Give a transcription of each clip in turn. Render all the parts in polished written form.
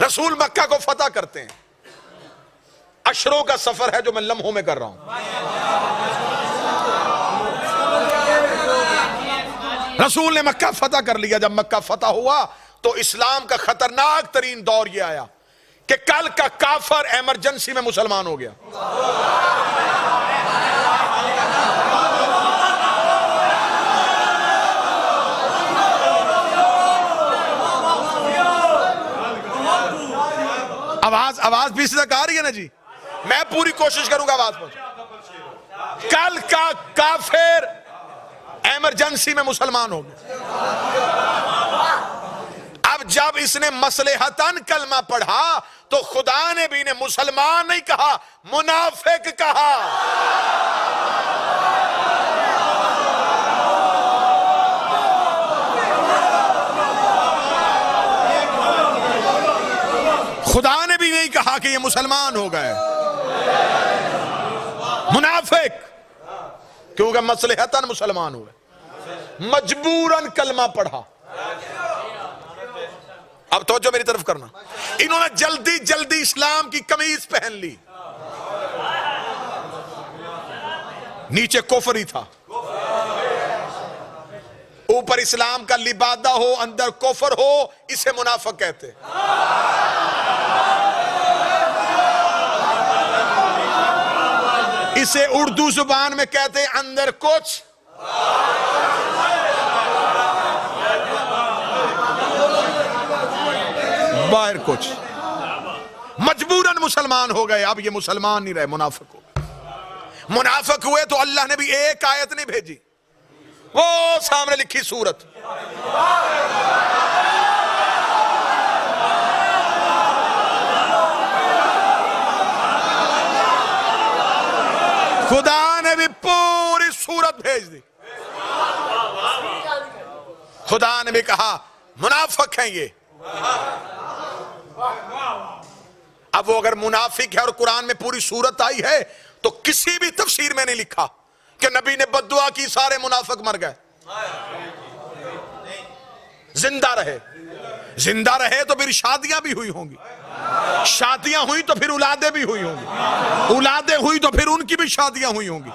رسول مکہ کو فتح کرتے ہیں، اشروں کا سفر ہے جو میں لمحوں میں کر رہا ہوں۔ رسول نے مکہ فتح کر لیا۔ جب مکہ فتح ہوا تو اسلام کا خطرناک ترین دور یہ آیا کہ کل کا کافر ایمرجنسی میں مسلمان ہو گیا۔ آواز بھی سے آ رہی ہے نا جی؟ میں پوری کوشش کروں گا آواز پہنچ۔ کل کا کافر ایمرجنسی میں مسلمان ہو گیا۔ اب جب اس نے مصلحتاً کلمہ پڑھا تو خدا نے بھی انہیں مسلمان نہیں کہا، منافق کہا۔ خدا نے بھی نہیں کہا کہ یہ مسلمان ہو گئے، منافق، کیونکہ مصلحتاً مسلمان ہوئے، مجبوراً کلمہ پڑھا۔ اب توجہ میری طرف کرنا، انہوں نے جلدی جلدی اسلام کی قمیض پہن لی، نیچے کفر ہی تھا، اوپر اسلام کا لبادہ ہو اندر کفر ہو، اسے منافق کہتے۔ اسے اردو زبان میں کہتے ہیں اندر کچھ باہر کچھ۔ مجبوراً مسلمان ہو گئے، اب یہ مسلمان نہیں رہے، منافق ہو گئے۔ منافق ہوئے تو اللہ نے بھی ایک آیت نہیں بھیجی، وہ سامنے لکھی سورت، خدا نے بھی پوری سورت بھیج دی۔ خدا نے بھی کہا منافق ہیں یہ۔ اب وہ اگر منافق ہے اور قرآن میں پوری سورت آئی ہے تو کسی بھی تفسیر میں نہیں لکھا کہ نبی نے بد دعا کی سارے منافق مر گئے۔ زندہ رہے، زندہ رہے تو پھر شادیاں بھی ہوئی ہوں گی، شادیاں ہوئی تو پھر اولادیں بھی ہوئی ہوں گی، اولادیں ہوئی تو پھر ان کی بھی شادیاں ہوئی ہوں گی،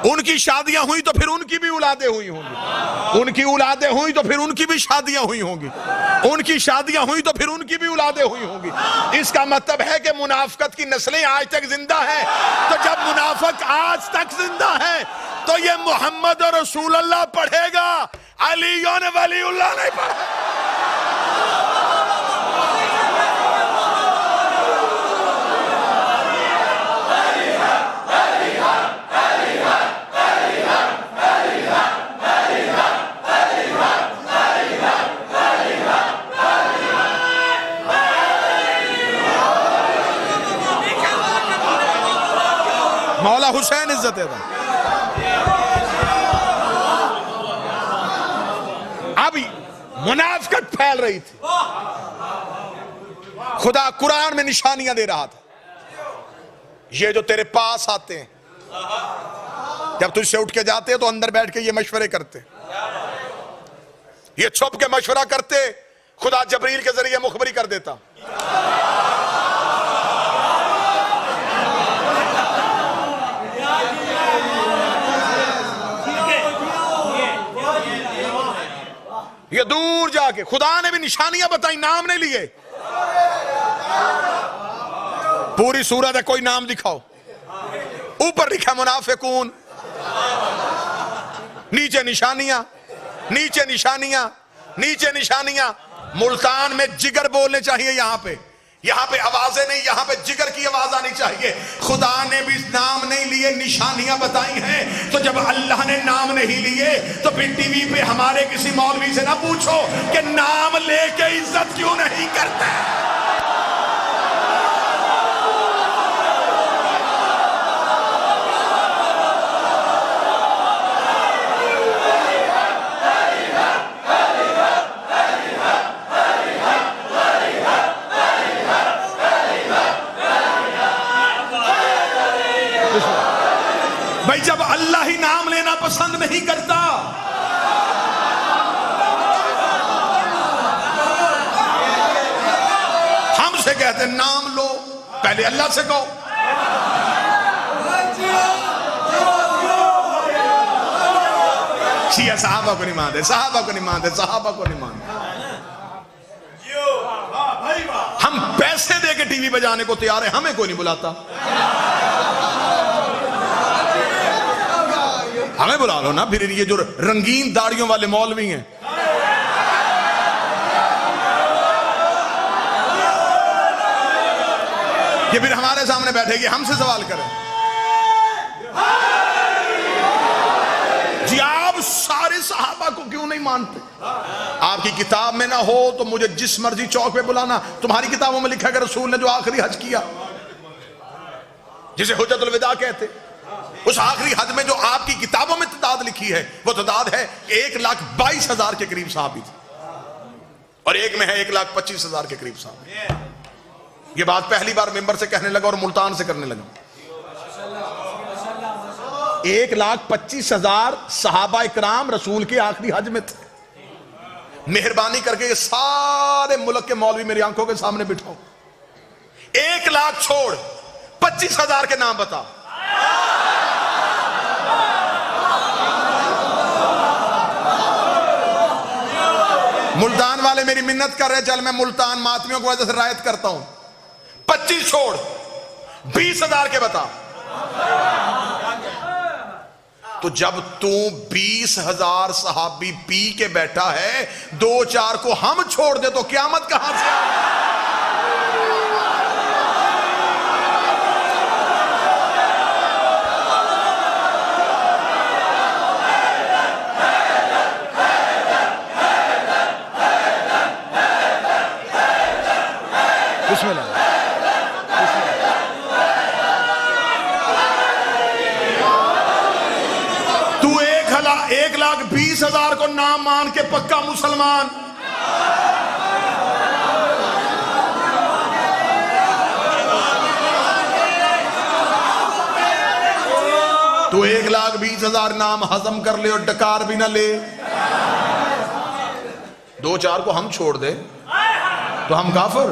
ان کی شادیاں ہوئی تو پھر ان کی بھی اولادیں ہوئی ہوں گی، ان کی اولادیں ہوئی تو پھر ان کی بھی شادیاں ہوئی ہوں گی، ان کی شادیاں ہوئی تو پھر ان کی بھی اولادیں ہوئی ہوں گی۔ اس کا مطلب ہے کہ منافقت کی نسلیں آج تک زندہ ہیں۔ تو جب منافق آج تک زندہ ہے تو یہ محمد رسول اللہ پڑھے گا، علی ولی اللہ نہیں پڑھے گا۔ مولا حسین عزت ہے۔ اب منافقت پھیل رہی تھی، خدا قرآن میں نشانیاں دے رہا تھا، یہ جو تیرے پاس آتے ہیں، جب تجھ سے اٹھ کے جاتے ہیں تو اندر بیٹھ کے یہ مشورے کرتے، یہ چھپ کے مشورہ کرتے، خدا جبریل کے ذریعے مخبری کر دیتا۔ یہ دور جا کے خدا نے بھی نشانیاں بتائی، نام نہیں لیے۔ پوری سورت ہے، کوئی نام دکھاؤ، اوپر لکھا منافقون، نیچے نشانیاں، نیچے نشانیاں، نیچے نشانیاں۔ ملتان میں جگر بولنے چاہیے، یہاں پہ آوازیں نہیں، یہاں پہ جگر کی آواز آنی چاہیے۔ خدا نے بھی نام نہیں لیے، نشانیاں بتائی ہیں۔ تو جب اللہ نے نام نہیں لیے تو پھر ٹی وی پہ ہمارے کسی مولوی سے نہ پوچھو کہ نام لے کے عزت کیوں نہیں کرتے۔ بھائی جب اللہ ہی نام لینا پسند نہیں کرتا، ہم سے کہتے ہیں نام لو، پہلے اللہ سے کہو. شیعہ صحابہ کو نہیں مانتے، صحابہ کو نہیں مانتے، صحابہ کو نہیں مانتے. ہم پیسے دے کے ٹی وی بجانے کو تیار ہیں، ہمیں کوئی نہیں بلاتا. ہمیں بلا لو نا. پھر یہ جو رنگین داڑیوں والے مولوی ہیں، یہ پھر ہمارے سامنے بیٹھے گی، ہم سے سوال کریں. جی آپ سارے صحابہ کو کیوں نہیں مانتے؟ آپ کی کتاب میں نہ ہو تو مجھے جس مرضی چوک پہ بلانا. تمہاری کتابوں میں لکھا ہے کہ رسول نے جو آخری حج کیا، جسے حجت الوداع کہتے، اس آخری حج میں جو آپ کی کتابوں میں تعداد لکھی ہے، وہ تعداد ہے 1,22,000 کے قریب صحابی تھے، اور ایک میں ہے 1,25,000 کے قریب صحابی. یہ بات پہلی بار ممبر سے کہنے لگا اور ملتان سے کرنے لگا. 1,25,000 صحابہ اکرام رسول کے آخری حج میں تھے. مہربانی کر کے یہ سارے ملک کے مولوی میری آنکھوں کے سامنے بٹھاؤ. 1,00,000 چھوڑ 25,000 کے نام بتا. ملتان والے میری منت کر رہے، چل میں ملتان ماتمیوں کو وجہ سے رعایت کرتا ہوں. 25 چھوڑ 20,000 کے بتا. تو جب تو 20,000 صحابی پی کے بیٹھا ہے، 2-4 کو ہم چھوڑ دے تو قیامت کہاں سے آئے؟ بسم اللہ. تو 1,20,000 کو نام مان کے پکا مسلمان. تو 1,20,000 نام ہضم کر لے اور ڈکار بھی نہ لے. 2-4 کو ہم چھوڑ دے تو ہم کافر،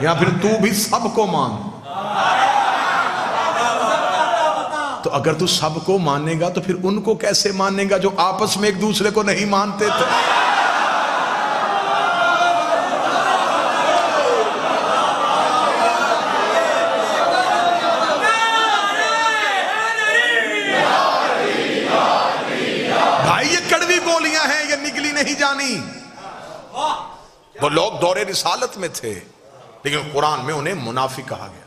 یا پھر تو بھی سب کو مان. تو اگر تو سب کو مانے گا تو پھر ان کو کیسے مانے گا جو آپس میں ایک دوسرے کو نہیں مانتے تھے؟ بھائی یہ کڑوی گولیاں ہیں، یہ نگلی نہیں جانی. وہ لوگ دور رسالت میں تھے لیکن قرآن میں انہیں منافق کہا گیا.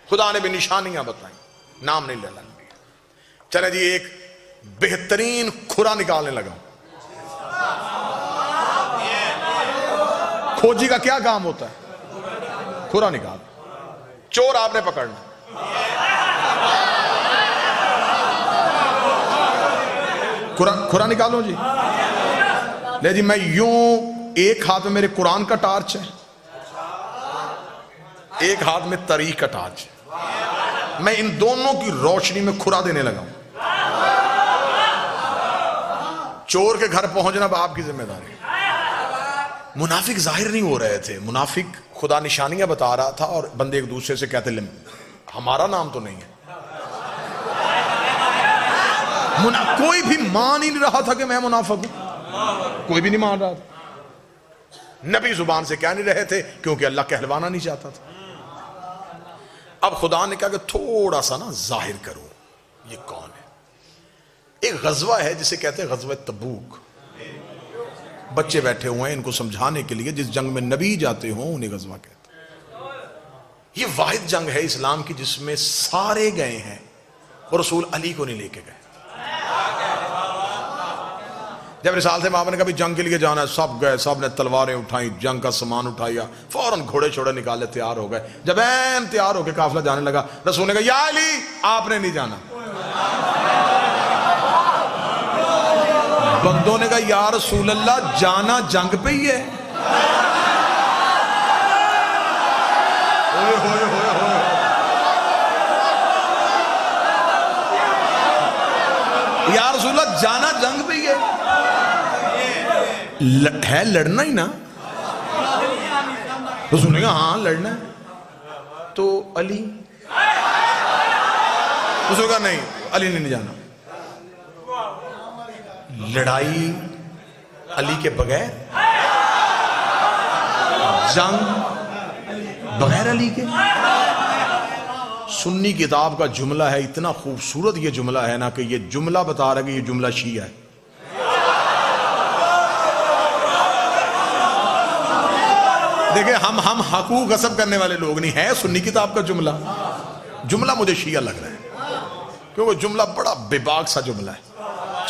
خدا نے بھی نشانیاں بتائیں، نام نہیں لینا. چلے جی ایک بہترین کھرا نکالنے لگا. کھوجی کا کیا کام ہوتا ہے؟ کھرا نکال. چور آپ نے پکڑنا، کھرا نکالو جی. لے جی میں یوں، ایک ہاتھ میں میرے قرآن کا ٹارچ ہے، ایک ہاتھ میں تاریخ کا ٹارچ ہے. میں ان دونوں کی روشنی میں کھرا دینے لگا ہوں. چور کے گھر پہنچنا آپ کی ذمہ داری. منافق ظاہر نہیں ہو رہے تھے. منافق خدا نشانیاں بتا رہا تھا اور بندے ایک دوسرے سے کہتے ہمارا نام تو نہیں ہے. کوئی بھی مان ہی نہیں رہا تھا کہ میں منافق ہوں. کوئی بھی نہیں مان رہا تھا. نبی زبان سے کہہ نہیں رہے تھے کیونکہ اللہ کہلوانا نہیں چاہتا تھا. اب خدا نے کہا کہ تھوڑا سا نا ظاہر کرو یہ کون ہے. ایک غزوہ ہے جسے کہتے ہیں غزوہ تبوک. بچے بیٹھے ہوئے ہیں ان کو سمجھانے کے لیے. جس جنگ میں نبی جاتے ہوں انہیں غزوہ کہتے ہیں. یہ واحد جنگ ہے اسلام کی جس میں سارے گئے ہیں اور رسول علی کو نہیں لے کے گئے. جب رسالت مآب نے کہا جنگ کے لیے جانا ہے، سب گئے، سب نے تلواریں اٹھائیں، جنگ کا سامان اٹھایا، فوراً گھوڑے چھوڑے نکالے، تیار ہو گئے. جب تیار ہو کے قافلہ جانے لگا، رسول نے کہا یا علی آپ نے نہیں جانا. بندوں نے کہا یا رسول اللہ جانا جنگ پہ ہی ہے. یا رسول اللہ جانا جنگ پہ ہی ہے لڑنا ہی نا. رسول نے کہا ہاں لڑنا ہے تو علی. رسول نے کہا نہیں علی نے نہیں جانا. لڑائی علی کے بغیر, جنگ بغیر علی کے. سنی کتاب کا جملہ ہے, اتنا خوبصورت یہ جملہ ہے نا کہ یہ جملہ بتا رہا ہے کہ یہ جملہ شیعہ ہے. دیکھیں ہم حقوق غصب کرنے والے لوگ نہیں ہیں. سنی کتاب کا جملہ مجھے شیعہ لگ رہا ہے کیونکہ جملہ بڑا بے باک سا جملہ ہے.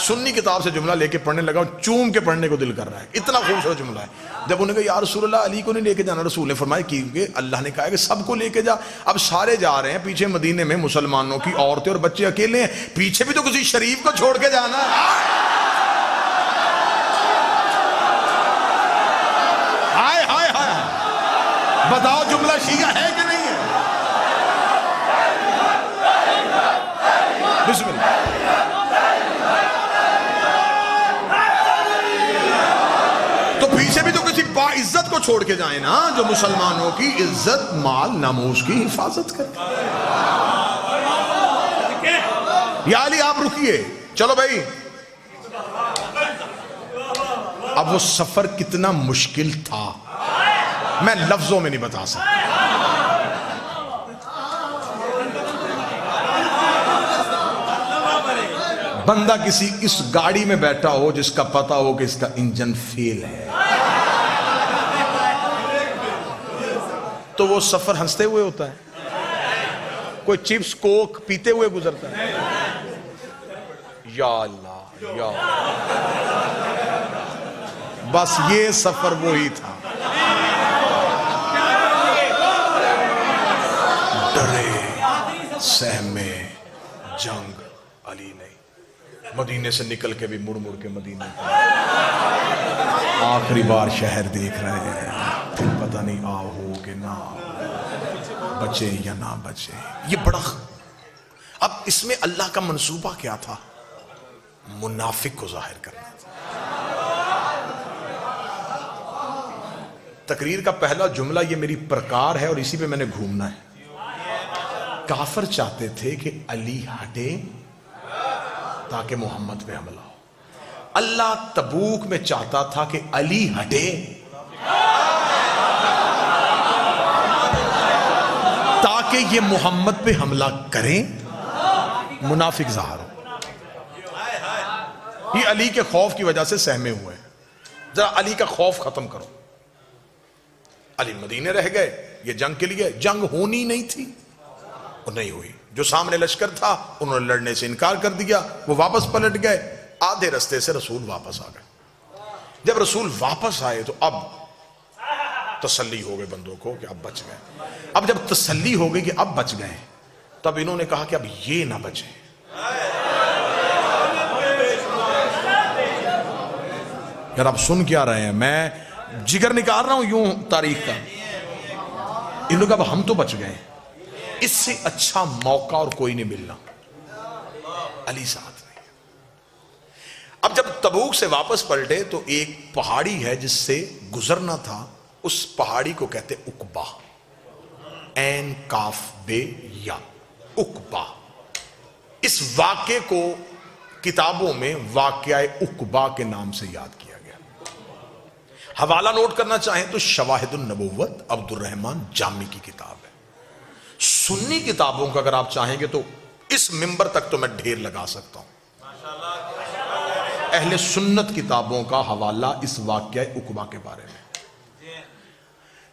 سنی کتاب سے جملہ لے کے پڑھنے لگا, چوم کے پڑھنے کو دل کر رہا ہے, اتنا خوبصورت جملہ ہے. جب انہوں نے کہا یا رسول اللہ علی کو نہیں لے کے جانا, رسول نے فرمایا کیونکہ اللہ نے کہا ہے کہ سب کو لے کے جا. اب سارے جا رہے ہیں, پیچھے مدینے میں مسلمانوں کی عورتیں اور بچے اکیلے ہیں, پیچھے بھی تو کسی شریف کو چھوڑ کے جانا ہے. ہائے ہائے ہائے, بتاؤ جملہ شیعہ ہے کہ نہیں ہے؟ بسم اللہ. تو پیچھے بھی تو کسی باعزت کو چھوڑ کے جائیں نا, جو مسلمانوں کی عزت مال ناموس کی حفاظت کرے. یا علی آپ رکیے, چلو بھائی. اب وہ سفر کتنا مشکل تھا میں لفظوں میں نہیں بتا سکتا. بندہ کسی اس گاڑی میں بیٹھا ہو جس کا پتا ہو کہ اس کا انجن فیل ہے, تو وہ سفر ہنستے ہوئے ہوتا ہے, کوئی چپس کوک پیتے ہوئے گزرتا ہے. یا اللہ یا اللہ. بس یہ سفر وہی تھا. ڈرے سہمے جنگ علی نہیں. مدینے سے نکل کے بھی مڑ مڑ کے مدینے آخری بار شہر دیکھ رہے ہیں, پھر پتہ نہیں آؤ کہ نہ بچے یا نہ بچے. یہ بڑا اب اس میں اللہ کا منصوبہ کیا تھا؟ منافق کو ظاہر کرنا تھا. تقریر کا پہلا جملہ یہ میری پرکار ہے اور اسی پہ میں نے گھومنا ہے. کافر چاہتے تھے کہ علی ہٹے تاکہ محمد پہ حملہ ہو. اللہ تبوک میں چاہتا تھا کہ علی ہٹے تاکہ یہ محمد پہ حملہ کریں, منافق ظاہر ہو. یہ علی کے خوف کی وجہ سے سہمے ہوئے ہیں. ذرا علی کا خوف ختم کرو. علی مدینے رہ گئے, یہ جنگ کے لیے جنگ ہونی نہیں تھی اور نہیں ہوئی. جو سامنے لشکر تھا انہوں نے لڑنے سے انکار کر دیا, وہ واپس پلٹ گئے. آدھے رستے سے رسول واپس آ گئے. جب رسول واپس آئے تو اب تسلی ہو گئے بندوں کو کہ اب بچ گئے. اب جب تسلی ہو گئی کہ اب بچ گئے, تب انہوں نے کہا کہ اب یہ نہ بچے. یار آپ سن کیا رہے ہیں, میں جگر نکال رہا ہوں یوں تاریخ کا. ان لوگ اب ہم تو بچ گئے, اس سے اچھا موقع اور کوئی نہیں ملنا. علی ساتھ نہیں. اب جب تبوک سے واپس پلٹے تو ایک پہاڑی ہے جس سے گزرنا تھا, اس پہاڑی کو کہتے عقبہ, عین کاف بے یا, عقبہ. اس واقعے کو کتابوں میں واقعہ عقبہ کے نام سے یاد کیا گیا. حوالہ نوٹ کرنا چاہیں تو شواہد النبوت عبد الرحمن جامی کی کتاب ہے. سنی کتابوں کا اگر آپ چاہیں گے تو اس ممبر تک تو میں ڈھیر لگا سکتا ہوں. اہل سنت کتابوں کا حوالہ اس واقعہ عقبہ کے بارے میں.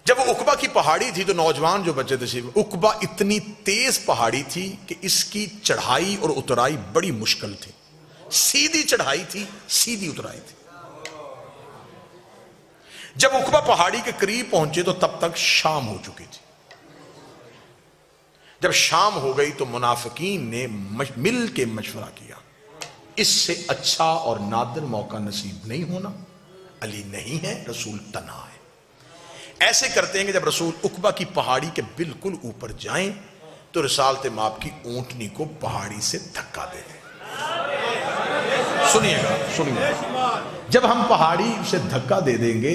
جب وہ عقبہ کی پہاڑی تھی تو نوجوان جو بچے تھے, عقبہ اتنی تیز پہاڑی تھی کہ اس کی چڑھائی اور اترائی بڑی مشکل تھی. سیدھی چڑھائی تھی, سیدھی اترائی تھی. جب عقبہ پہاڑی کے قریب پہنچے تو تب تک شام ہو چکی تھی. جب شام ہو گئی تو منافقین نے مل کے مشورہ کیا, اس سے اچھا اور نادر موقع نصیب نہیں ہونا. علی نہیں ہے, رسول تنہا ہے. ایسے کرتے ہیں کہ جب رسول عقبہ کی پہاڑی کے بالکل اوپر جائیں تو رسالت مآب کی اونٹنی کو پہاڑی سے دھکا دے دیں. سنیے گا, جب ہم پہاڑی سے دھکا دے دیں گے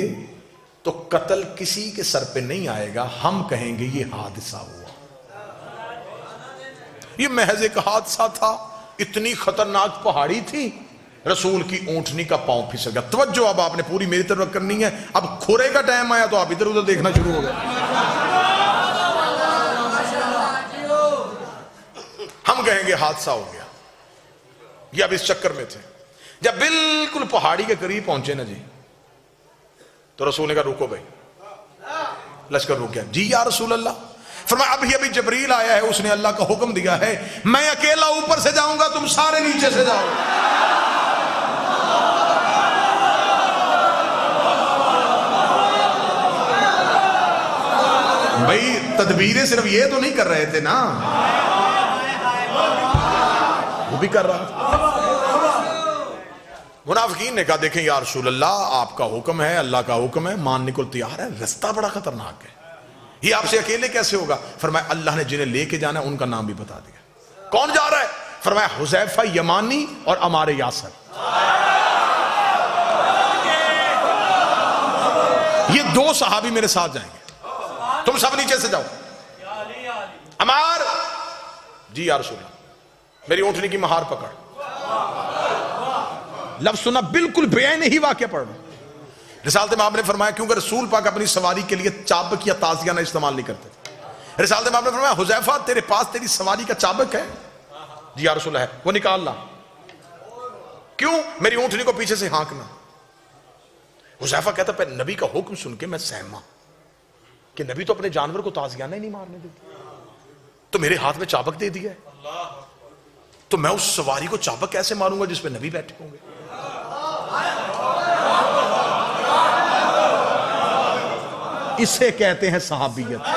تو قتل کسی کے سر پہ نہیں آئے گا، ہم کہیں گے یہ حادثہ ہوا، یہ محض ایک حادثہ تھا، اتنی خطرناک پہاڑی تھی، رسول کی اونٹنی کا پاؤں پھسل گیا۔ توجہ اب آپ نے پوری میری طرف کرنی ہے، اب کھورے کا ٹائم آیا تو آپ ادھر ادھر دیکھنا شروع ہو گئے۔ ہم کہیں گے حادثہ ہو گیا، یہ اب اس چکر میں تھے۔ جب بالکل پہاڑی کے قریب پہنچے نا جی، تو رسول نے کہا رکو بھائی، لشکر رک گیا۔ جی یا رسول اللہ، فرمایا ابھی جبریل آیا ہے، اس نے اللہ کا حکم دیا ہے میں اکیلا اوپر سے جاؤں گا، تم سارے نیچے سے جاؤ۔ بھائی تدبیریں صرف یہ تو نہیں کر رہے تھے نا، وہ بھی کر رہا تھا۔ منافقین نے کہا دیکھیں یا رسول اللہ، آپ کا حکم ہے، اللہ کا حکم ہے، ماننے کو تیار ہے، رستہ بڑا خطرناک ہے، یہ آپ سے اکیلے کیسے ہوگا؟ فرمایا اللہ نے جنہیں لے کے جانا ہے ان کا نام بھی بتا دیا۔ کون جا رہا ہے؟ فرمایا حذیفہ یمانی اور عمار یاسر، یہ دو صحابی میرے ساتھ جائیں گے، تم سب نیچے سے جاؤ۔ عمار، جی یا رسول اللہ، میری اونٹنی کی مہار پکڑ۔ لفظ سنا، بالکل بیان ہی واقعہ پڑھ رہا ہوں۔ رسالت میں آپ نے فرمایا کیونکہ رسول پاک اپنی سواری کے لیے چابک یا تازیہ نہ استعمال نہیں کرتے تھے، رسالت میں آپ نے فرمایا حذیفہ تیرے پاس تیری سواری کا چابک ہے؟ جی یا رسول اللہ ہے۔ وہ نکال لا۔ کیوں؟ میری اونٹنی کو پیچھے سے ہانکنا۔ حذیفہ کہتا پہ نبی کا حکم سن کے میں سہما کہ نبی تو اپنے جانور کو تازیانہ ہی نہیں مارنے دیتے، تو میرے ہاتھ میں چابک دے دیا ہے، تو میں اس سواری کو چابک کیسے ماروں گا جس پہ نبی بیٹھے ہوں گے؟ اسے کہتے ہیں صحابیت۔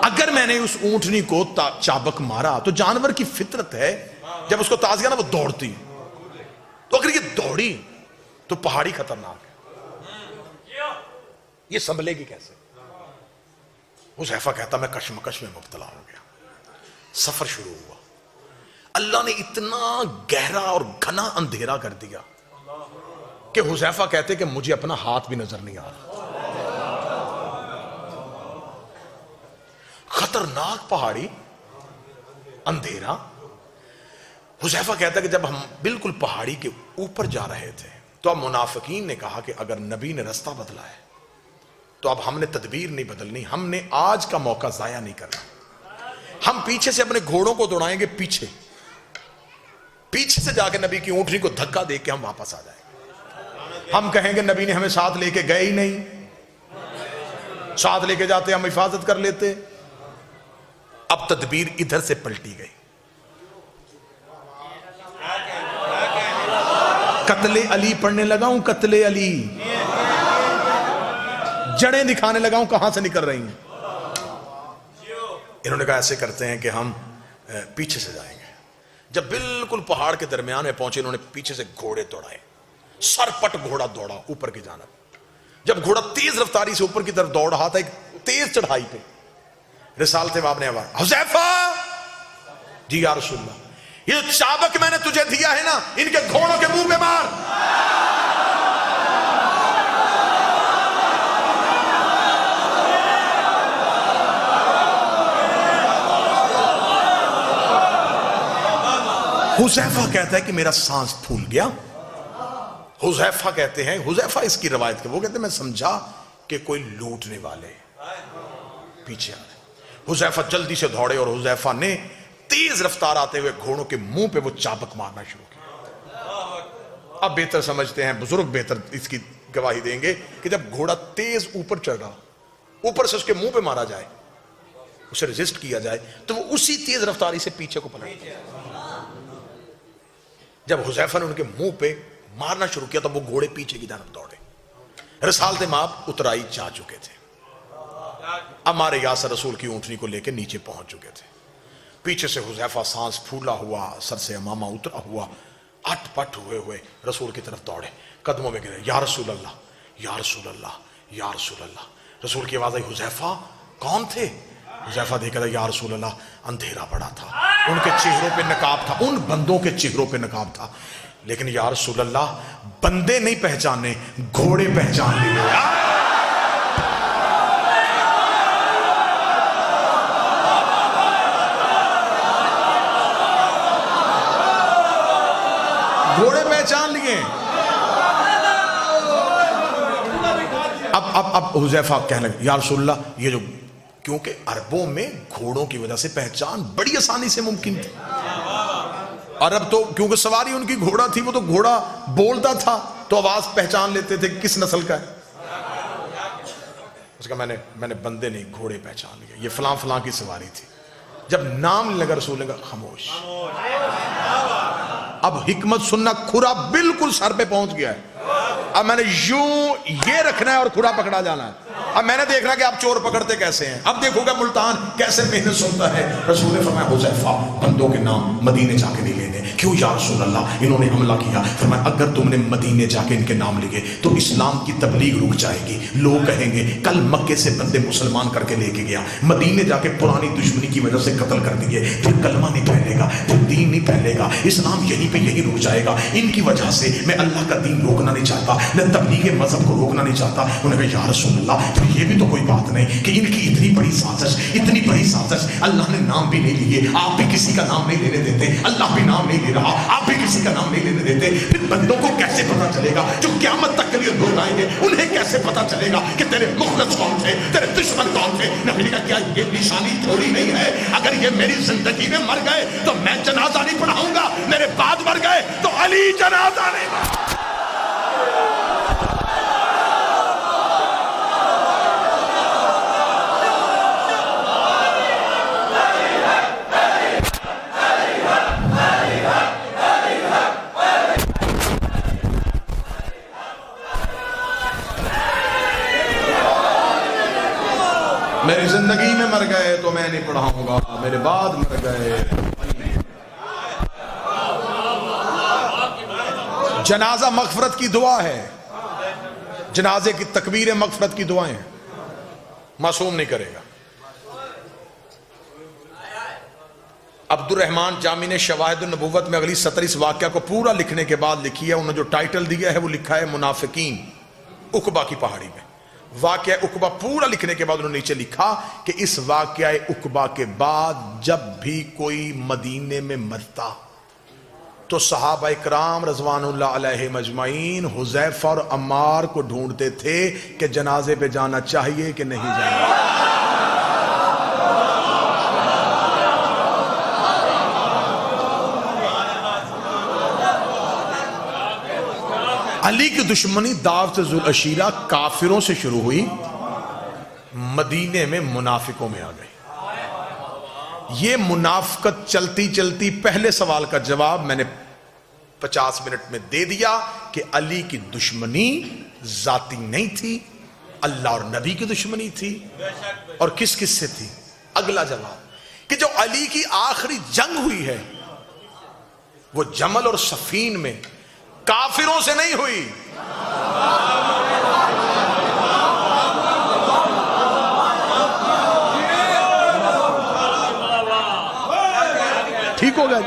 اگر میں نے اس اونٹنی کو چابک مارا تو جانور کی فطرت ہے جب اس کو تازیانہ وہ دوڑتی، تو اگر یہ دوڑی تو پہاڑی خطرناک ہے، یہ سنبھلے گی کیسے؟ حذیفہ کہتا میں کشمکش میں مبتلا ہو گیا۔ سفر شروع ہوا، اللہ نے اتنا گہرا اور گھنا اندھیرا کر دیا کہ حذیفہ کہتے کہ مجھے اپنا ہاتھ بھی نظر نہیں آ رہا۔ خطرناک پہاڑی، اندھیرا۔ حذیفہ کہتا کہ جب ہم بالکل پہاڑی کے اوپر جا رہے تھے تو اب منافقین نے کہا کہ اگر نبی نے رستہ بدلا ہے تو اب ہم نے تدبیر نہیں بدلنی، ہم نے آج کا موقع ضائع نہیں کرنا، ہم پیچھے سے اپنے گھوڑوں کو دوڑائیں گے، پیچھے سے جا کے نبی کی اونٹنی کو دھکا دے کے ہم واپس آ جائیں گے۔ ہم کہیں گے نبی نے ہمیں ساتھ لے کے گئے ہی نہیں، ساتھ لے کے جاتے ہم حفاظت کر لیتے۔ اب تدبیر ادھر سے پلٹی گئی، قتل علی پڑھنے لگا ہوں، قتل علی، جڑیں دکھانے لگا ہوں کہاں سے نکل رہی ہیں۔ انہوں نے کہا ایسے کرتے ہیں کہ ہم پیچھے سے جائیں گے۔ جب بالکل پہاڑ کے درمیان میں پہنچے انہوں نے پیچھے سے گھوڑے دوڑائے، سر پٹ گھوڑا دوڑا اوپر کی جانب۔ جب گھوڑا تیز رفتاری سے اوپر کی طرف دوڑ رہا تھا ایک تیز چڑھائی پہ، رسالت امام نے آواز حذیفہ، جی یا رسول اللہ، یہ چابک میں نے تجھے دیا ہے نا، ان کے گھوڑوں کے منہ پہ مار۔ حذیفہ کہتا ہے کہ میرا سانس پھول گیا۔ حذیفہ کہتے ہیں، حذیفہ اس کی روایت کے وہ کہتے ہیں میں سمجھا کہ کوئی لوٹنے والے پیچھے آ رہے۔ حذیفہ جلدی سے دوڑے اور حذیفہ نے تیز رفتار آتے ہوئے گھوڑوں کے منہ پہ وہ چابک مارنا شروع کیا۔ اب بہتر سمجھتے ہیں، بزرگ بہتر اس کی گواہی دیں گے کہ جب گھوڑا تیز اوپر چڑھ رہا، اوپر سے اس کے منہ پہ مارا جائے، اسے ریزسٹ کیا جائے، تو وہ اسی تیز رفتاری سے پیچھے کو پلٹتا ہے۔ جب حذیفہ نے ان کے منہ پہ مارنا شروع کیا تو وہ گھوڑے پیچھے کی جانب دوڑے۔ رسالت مآب اترائی جا چکے تھے، عمار یاسر رسول کی اونٹنی کو لے کے نیچے پہنچ چکے تھے۔ پیچھے سے حذیفہ سانس پھولا ہوا، سر سے امامہ اترا ہوا، اٹ پٹ ہوئے رسول کی طرف دوڑے، قدموں میں گرے، یا رسول اللہ، یا رسول اللہ، یا رسول اللہ۔ رسول کی آواز آئی حذیفہ کون تھے؟ حذیفہ دیکھا تھا، یا رسول اللہ اندھیرا پڑا تھا، ان کے چہروں پہ نقاب تھا، ان بندوں کے چہروں پہ نقاب تھا، لیکن یا رسول اللہ بندے نہیں پہچانے، گھوڑے پہچان لیے۔ گھوڑے پہچان لیے۔ اب حذیفہ کہنے لگے یا رسول اللہ یہ جو، کیونکہ عربوں میں گھوڑوں کی وجہ سے پہچان بڑی آسانی سے ممکن تھی، عرب تو کیونکہ سواری ان کی گھوڑا تھی، وہ تو گھوڑا بولتا تھا تو آواز پہچان لیتے تھے کس نسل کا ہے۔ اس کا میں نے بندے نہیں گھوڑے پہچان لیے، یہ فلاں فلاں کی سواری تھی۔ جب نام لگا رسول نے کہا خاموش۔ اب حکمت سننا، کھرا بالکل سر پہ پہنچ گیا ہے، اب میں نے یوں یہ رکھنا ہے اور کھرا پکڑا جانا ہے۔ اب میں نے دیکھنا کہ آپ چور پکڑتے کیسے ہیں، اب دیکھو گا ملتان کیسے محنت سنتا ہے۔ رسول نے فرمایا حذیفہ بندوں کے نام مدینے جا کے نہیں لینے۔ کیوں یا رسول اللہ؟ انہوں نے حملہ کیا۔ فرمایا اگر تم نے مدینے جا کے ان کے نام لیے تو اسلام کی تبلیغ رک جائے گی، لوگ کہیں گے کل مکے سے بندے مسلمان کر کے لے کے گیا، مدینے جا کے پرانی دشمنی کی وجہ سے قتل کر دیے، پھر کلمہ نہیں پھیلے گا، پھر دین نہیں پھیلے گا، اسلام یہیں پہ یہی رک جائے گا۔ ان کی وجہ سے میں اللہ کا دین روکنا نہیں چاہتا، میں تبلیغ مذہب کو روکنا نہیں چاہتا۔ انہوں نے کہا یا رسول اللہ پھر یہ بھی تو کوئی بات نہیں کہ ان کی اتنی بڑی سازش، اتنی بڑی سازش، اللہ نے نام بھی نہیں لیے، آپ بھی کسی کا نام نہیں لینے دیتے، اللہ بھی نام نہیں لے رہا، آپ بھی کسی کا نام نہیں لینے دیتے، پھر بندوں کو کیسے پتا چلے گا جو قیامت تک کے لیے لوگ آئیں گے، انہیں کیسے پتا چلے گا کہ تیرے مخلص کون تھے، تیرے دشمن کون تھے؟ نبی نے کہا کیا یہ نشانی تھوڑی نہیں ہے، اگر یہ میری زندگی میں مر گئے تو میں جنازہ نہیں پڑھاؤں گا، میرے بعد مر گئے تو علی جنازہ نہیں پڑھاؤں۔ میری زندگی میں مر گئے تو میں نہیں پڑھاؤں گا، میرے بعد مر گئے۔ جنازہ مغفرت کی دعا ہے، جنازے کی تکبیر مغفرت کی دعائیں معصوم نہیں کرے گا۔ عبد الرحمن جامی نے شواہد النبوت میں اگلی 37 واقعہ کو پورا لکھنے کے بعد لکھی ہے، انہوں نے جو ٹائٹل دیا ہے وہ لکھا ہے منافقین عقبہ کی پہاڑی میں۔ واقعہ عقبہ پورا لکھنے کے بعد انہوں نے نیچے لکھا کہ اس واقعہ عقبہ کے بعد جب بھی کوئی مدینے میں مرتا تو صحابہ اکرام رضوان اللہ علیہ مجمعین حذیفہ اور عمار کو ڈھونڈتے تھے کہ جنازے پہ جانا چاہیے کہ نہیں جانا۔ علی کی دشمنی دعوت ذوالعشیرہ کافروں سے شروع ہوئی، مدینے میں منافقوں میں آ گئی۔ یہ منافقت چلتی چلتی پہلے سوال کا جواب میں نے 50 منٹ میں دے دیا کہ علی کی دشمنی ذاتی نہیں تھی، اللہ اور نبی کی دشمنی تھی۔ اور کس کس سے تھی؟ اگلا جواب کہ جو علی کی آخری جنگ ہوئی ہے وہ جمل اور صفین میں کافروں سے نہیں ہوئی، ٹھیک ہو گیا۔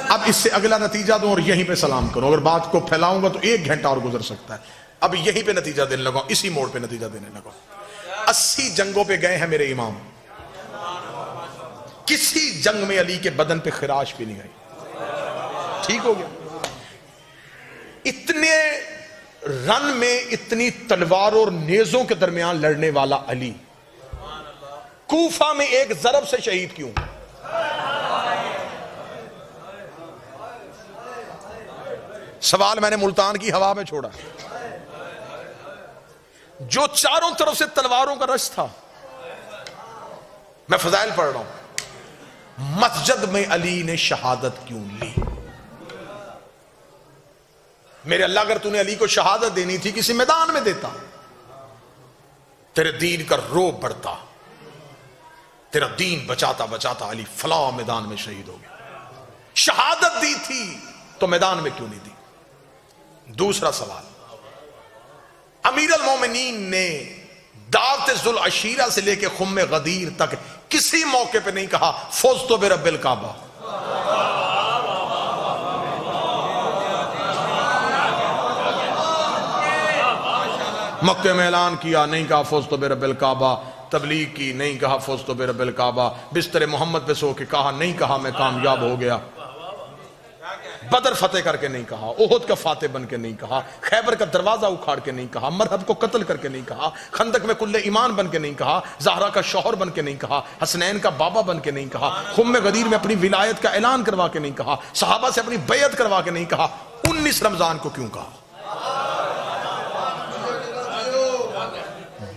اب اس سے اگلا نتیجہ دوں اور یہیں پہ سلام کروں، اگر بات کو پھیلاؤں گا تو 1 گھنٹہ اور گزر سکتا ہے۔ اب یہیں پہ نتیجہ دینے لگا، اسی موڑ پہ نتیجہ دینے لگا۔ 80 جنگوں پہ گئے ہیں میرے امام، کسی جنگ میں علی کے بدن پہ خراش بھی نہیں آئی، ٹھیک ہو گیا۔ اتنے رن میں اتنی تلواروں اور نیزوں کے درمیان لڑنے والا علی کوفہ میں ایک ضرب سے شہید کیوں؟ سوال میں نے ملتان کی ہوا میں چھوڑا۔ جو چاروں طرف سے تلواروں کا رش تھا، میں فضائل پڑھ رہا ہوں، مسجد میں علی نے شہادت کیوں لی؟ میرے اللہ اگر تو نے علی کو شہادت دینی تھی کسی میدان میں دیتا، تیرے دین کا روب بڑھتا، تیرا دین بچاتا بچاتا علی فلاں میدان میں شہید ہو گیا۔ شہادت دی تھی تو میدان میں کیوں نہیں دی؟ دوسرا سوال، امیر المومنین نے دعوت ذوالعشیرہ سے لے کے خم غدیر تک کسی موقع پہ نہیں کہا فوزتو برب الکعبہ، مکے میں اعلان کیا، نہیں کہا فزت برب الکعبہ، تبلیغ کی، نہیں کہا فزت برب الکعبہ، بستر محمد پہ سو کے کہا، نہیں کہا میں کامیاب ہو گیا، بدر فتح کر کے نہیں کہا، احد کا فاتح بن کے نہیں کہا، خیبر کا دروازہ اکھاڑ کے نہیں کہا، مرحب کو قتل کر کے نہیں کہا، خندق میں کل ایمان بن کے نہیں کہا، زہرا کا شوہر بن کے نہیں کہا، حسنین کا بابا بن کے نہیں کہا، خم غدیر میں اپنی ولایت کا اعلان کروا کے نہیں کہا، صحابہ سے اپنی بیعت کروا کے نہیں کہا، 19 رمضان کو کیوں کہا؟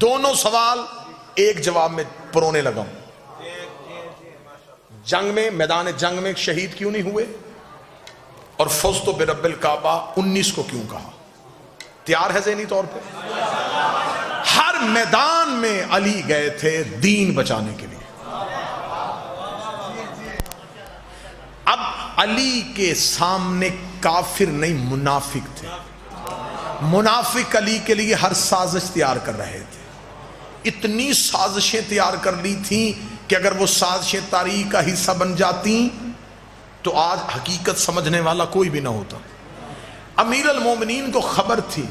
دونوں سوال ایک جواب میں پرونے لگا ہوں۔ جنگ میں، میدان جنگ میں شہید کیوں نہیں ہوئے؟ اور فزت برب الکعبہ 19 کو کیوں کہا؟ تیار ہے ذہنی طور پہ؟ ہر میدان میں علی گئے تھے دین بچانے کے لیے۔ اب علی کے سامنے کافر نہیں منافق تھے، منافق علی کے لیے ہر سازش تیار کر رہے تھے، اتنی سازشیں تیار کر لی تھیں کہ اگر وہ سازشیں تاریخ کا حصہ بن جاتی تو آج حقیقت سمجھنے والا کوئی بھی نہ ہوتا۔ امیر المومنین کو خبر تھی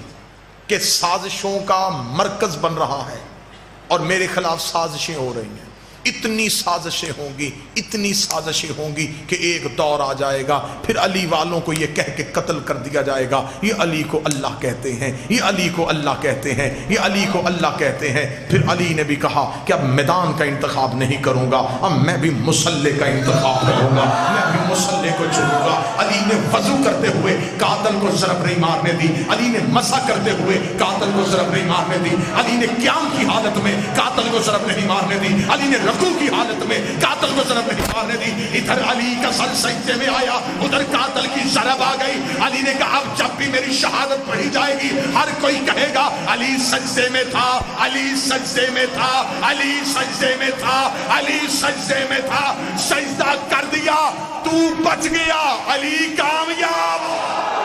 کہ سازشوں کا مرکز بن رہا ہے اور میرے خلاف سازشیں ہو رہی ہیں، اتنی سازشیں ہوں گی، اتنی سازشیں ہوں گی کہ ایک دور آ جائے گا پھر علی والوں کو یہ کہہ کے قتل کر دیا جائے گا، یہ علی کو اللہ کہتے ہیں، یہ علی کو اللہ کہتے ہیں، یہ علی کو اللہ کہتے ہیں۔ پھر علی نے بھی کہا کہ اب میدان کا انتخاب نہیں کروں گا، اب میں بھی مسلح کا انتخاب کروں گا، میں بھی مسلح کو چنوں گا۔ علی نے وضو کرتے ہوئے قاتل کو ضرب نہیں مارنے دی، علی نے مسح کرتے ہوئے قاتل کو ضرب نہیں مارنے دی، علی نے قیام کی حالت میں قاتل کو ضرب نہیں مارنے دی، علی نے رکوع کی حالت میں قاتل کو ضرب نہیں مارنے دی۔ ادھر علی کا سر سجدے میں آیا، ادھر قاتل کی ضرب آ گئی۔ علی نے کہا اب جب بھی میری شہادت پڑھی جائے گی ہر کوئی کہے گا علی سجدے میں تھا، علی سجدے میں تھا، علی سجدے میں تھا، علی سجدے میں تھا۔ سجدہ کر دیا، تو بچ گیا، علی کامیاب۔